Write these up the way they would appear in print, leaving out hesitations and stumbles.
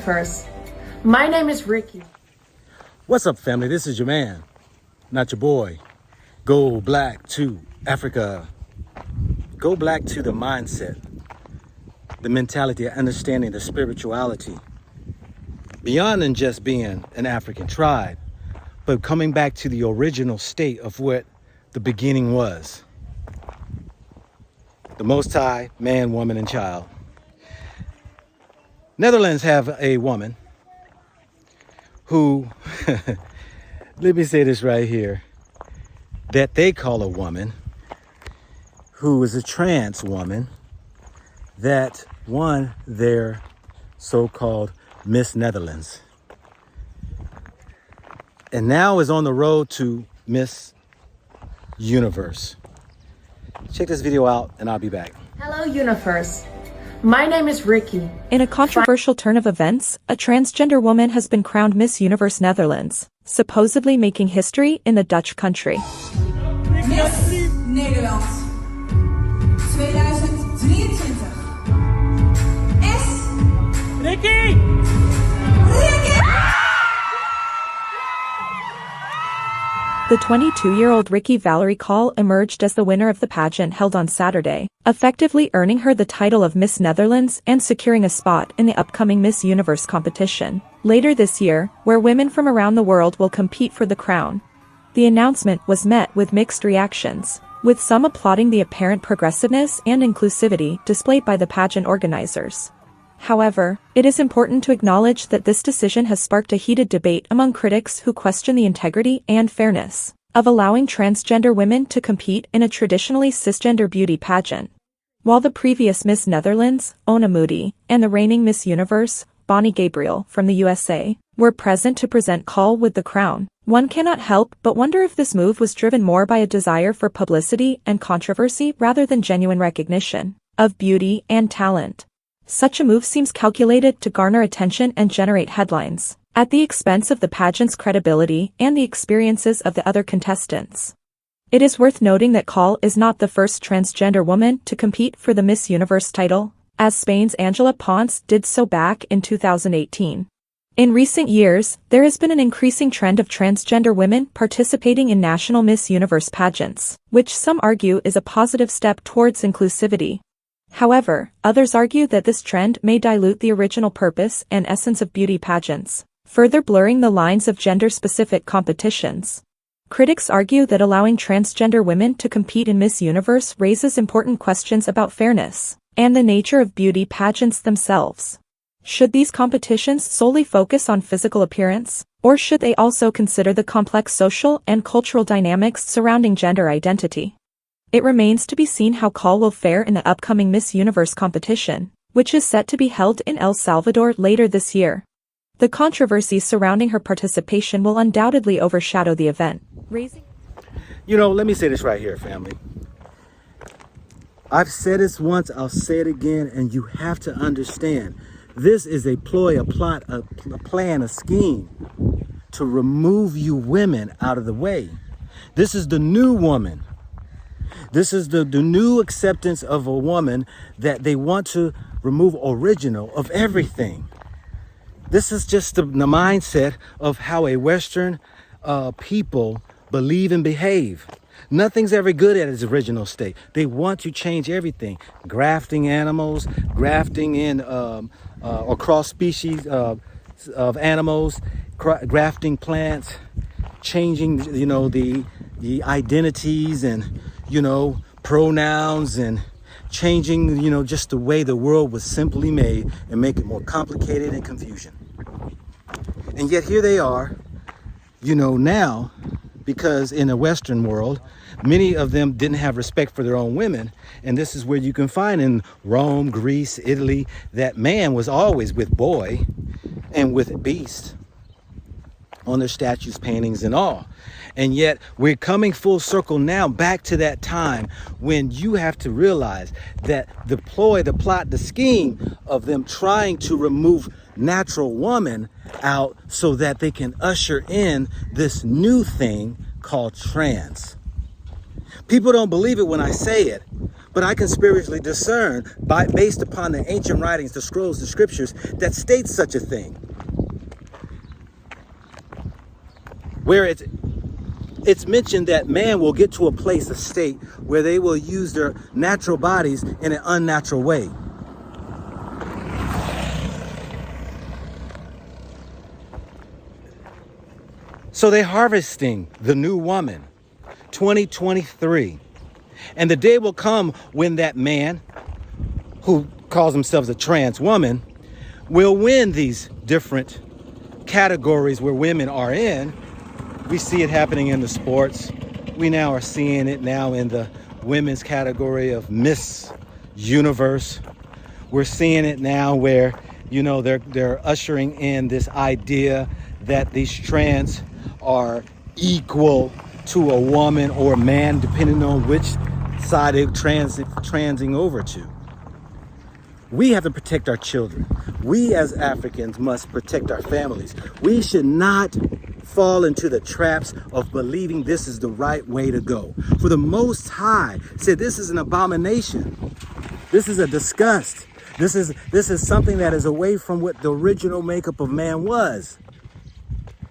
universe. My name is Ricky. What's up, family? This is your man, not your boy. Go black to Africa. Go black to the mindset, the mentality, understanding the spirituality. Beyond than just being an African tribe, but coming back to the original state of what the beginning was. The Most High, man, woman, and child. Netherlands have a woman who, let me say this right here, that they call a woman, who is a trans woman, that won their so-called Miss Netherlands. And now is on the road to Miss Universe. Check this video out and I'll be back. Hello, universe. My name is Ricky. In a controversial turn of events, a transgender woman has been crowned Miss Universe Netherlands, supposedly making history in the Dutch country. Miss Nederland 2023 is Ricky! The 22-year-old Ricky Valerie Call emerged as the winner of the pageant held on Saturday, effectively earning her the title of Miss Netherlands and securing a spot in the upcoming Miss Universe competition later this year, where women from around the world will compete for the crown. The announcement was met with mixed reactions, with some applauding the apparent progressiveness and inclusivity displayed by the pageant organizers. However, it is important to acknowledge that this decision has sparked a heated debate among critics who question the integrity and fairness of allowing transgender women to compete in a traditionally cisgender beauty pageant. While the previous Miss Netherlands, Ona Moody, and the reigning Miss Universe, Bonnie Gabriel from the USA, were present to present Call with the crown, one cannot help but wonder if this move was driven more by a desire for publicity and controversy rather than genuine recognition of beauty and talent. Such a move seems calculated to garner attention and generate headlines, at the expense of the pageant's credibility and the experiences of the other contestants. It is worth noting that Call is not the first transgender woman to compete for the Miss Universe title, as Spain's Angela Ponce did so back in 2018. In recent years, there has been an increasing trend of transgender women participating in national Miss Universe pageants, which some argue is a positive step towards inclusivity. However, others argue that this trend may dilute the original purpose and essence of beauty pageants, further blurring the lines of gender-specific competitions. Critics argue that allowing transgender women to compete in Miss Universe raises important questions about fairness and the nature of beauty pageants themselves. Should these competitions solely focus on physical appearance, or should they also consider the complex social and cultural dynamics surrounding gender identity? It remains to be seen how Call will fare in the upcoming Miss Universe competition, which is set to be held in El Salvador later this year. The controversies surrounding her participation will undoubtedly overshadow the event, raising... Let me say this right here, family. I've said this once, I'll say it again, and you have to understand. This is a ploy, a plot, a plan, a scheme to remove you women out of the way. This is the new woman. This is the new acceptance of a woman that they want to remove original of everything. This is just the mindset of how a Western people believe and behave. Nothing's ever good at its original state. They want to change everything. Grafting animals, grafting in or cross species of animals, grafting plants, changing, the identities and, pronouns, and changing, just the way the world was simply made and make it more complicated and confusion. And yet here they are, now, because in the Western world, many of them didn't have respect for their own women. And this is where you can find in Rome, Greece, Italy, that man was always with boy and with beast on their statues, paintings, and all. And yet we're coming full circle now back to that time when you have to realize that the ploy, the plot, the scheme of them trying to remove natural woman out so that they can usher in this new thing called trans. People don't believe it when I say it, But I can spiritually discern based upon the ancient writings, the scrolls, the scriptures that states such a thing. Where it's mentioned that man will get to a place, a state, where they will use their natural bodies in an unnatural way. So they're harvesting the new woman, 2023. And the day will come when that man, who calls themselves a trans woman, will win these different categories where women are in. We see it happening in the sports. We now are seeing it now in the women's category of Miss Universe. We're seeing it now where, you know, they're ushering in this idea that these trans are equal to a woman or a man, depending on which side they're transing over to. We have to protect our children. We as Africans must protect our families. We should not fall into the traps of believing this is the right way to go. For the Most High said this is an abomination. This is a disgust. This is something that is away from what the original makeup of man was.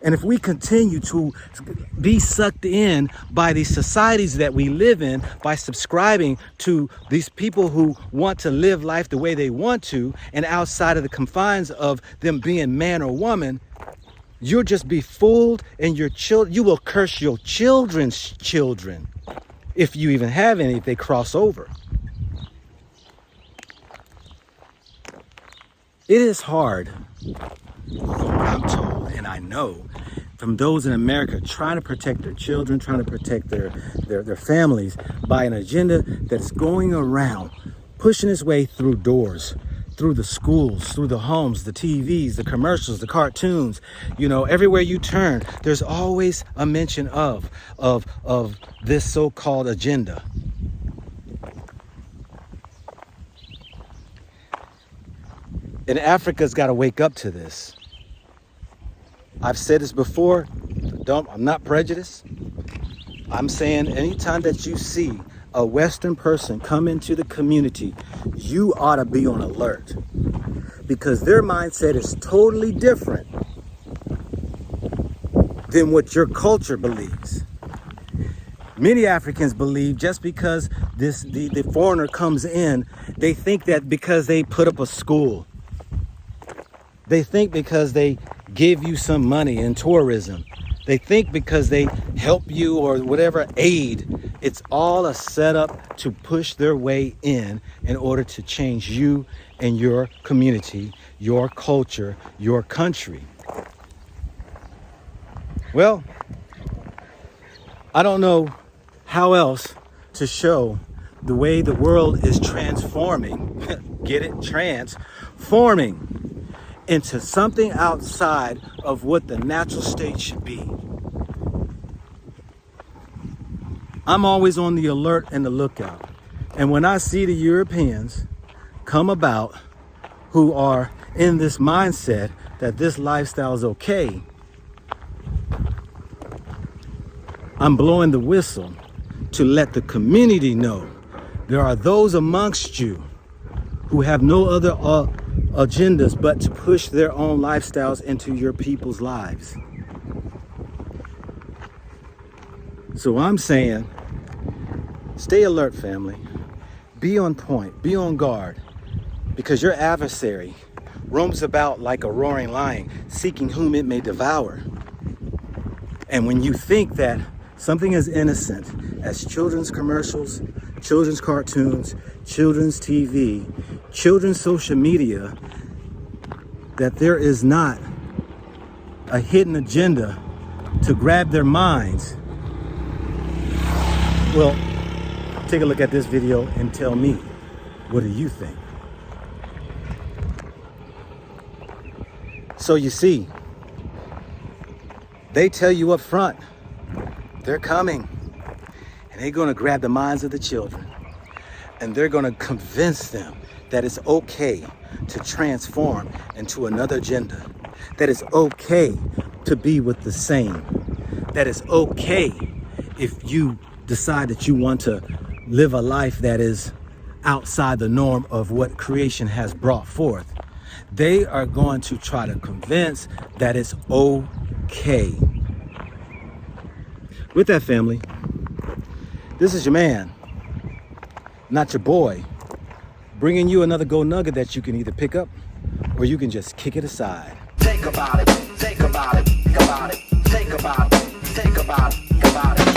And if we continue to be sucked in by these societies that we live in, by subscribing to these people who want to live life the way they want to, and outside of the confines of them being man or woman, you'll just be fooled, and you will curse your children's children, if you even have any, if they cross over. It is hard, I'm told, and I know, from those in America trying to protect their children, trying to protect their families by an agenda that's going around, pushing its way through doors, through the schools, through the homes, the TVs, the commercials, the cartoons. You know, everywhere you turn, there's always a mention of this so-called agenda. And Africa's got to wake up to this. I've said this before. I'm not prejudiced. I'm saying anytime that you see a Western person come into the community, you ought to be on alert, because their mindset is totally different than what your culture believes. Many Africans believe just because the foreigner comes in, they think that because they put up a school, they think because they give you some money in tourism, they think because they help you or whatever aid, it's all a setup to push their way in order to change you and your community, your culture, your country. Well, I don't know how else to show the way the world is transforming, get it? Transforming into something outside of what the natural state should be. I'm always on the alert and the lookout. And when I see the Europeans come about who are in this mindset that this lifestyle is okay, I'm blowing the whistle to let the community know there are those amongst you who have no other agendas but to push their own lifestyles into your people's lives. So I'm saying, stay alert, family. Be on point, be on guard, because your adversary roams about like a roaring lion, seeking whom it may devour. And when you think that something as innocent as children's commercials, children's cartoons, children's TV, children's social media, that there is not a hidden agenda to grab their minds, well, take a look at this video and tell me, what do you think? So you see, they tell you up front, they're coming, and they're going to grab the minds of the children, and they're going to convince them that it's okay to transform into another agenda, that it's okay to be with the same, that it's okay if you decide that you want to live a life that is outside the norm of what creation has brought forth. They are going to try to convince that it's okay. With that, family, this is your man, not your boy, bringing you another gold nugget that you can either pick up or you can just kick it aside. Think about it, think about it, think about it, think about it, think about it, think about it.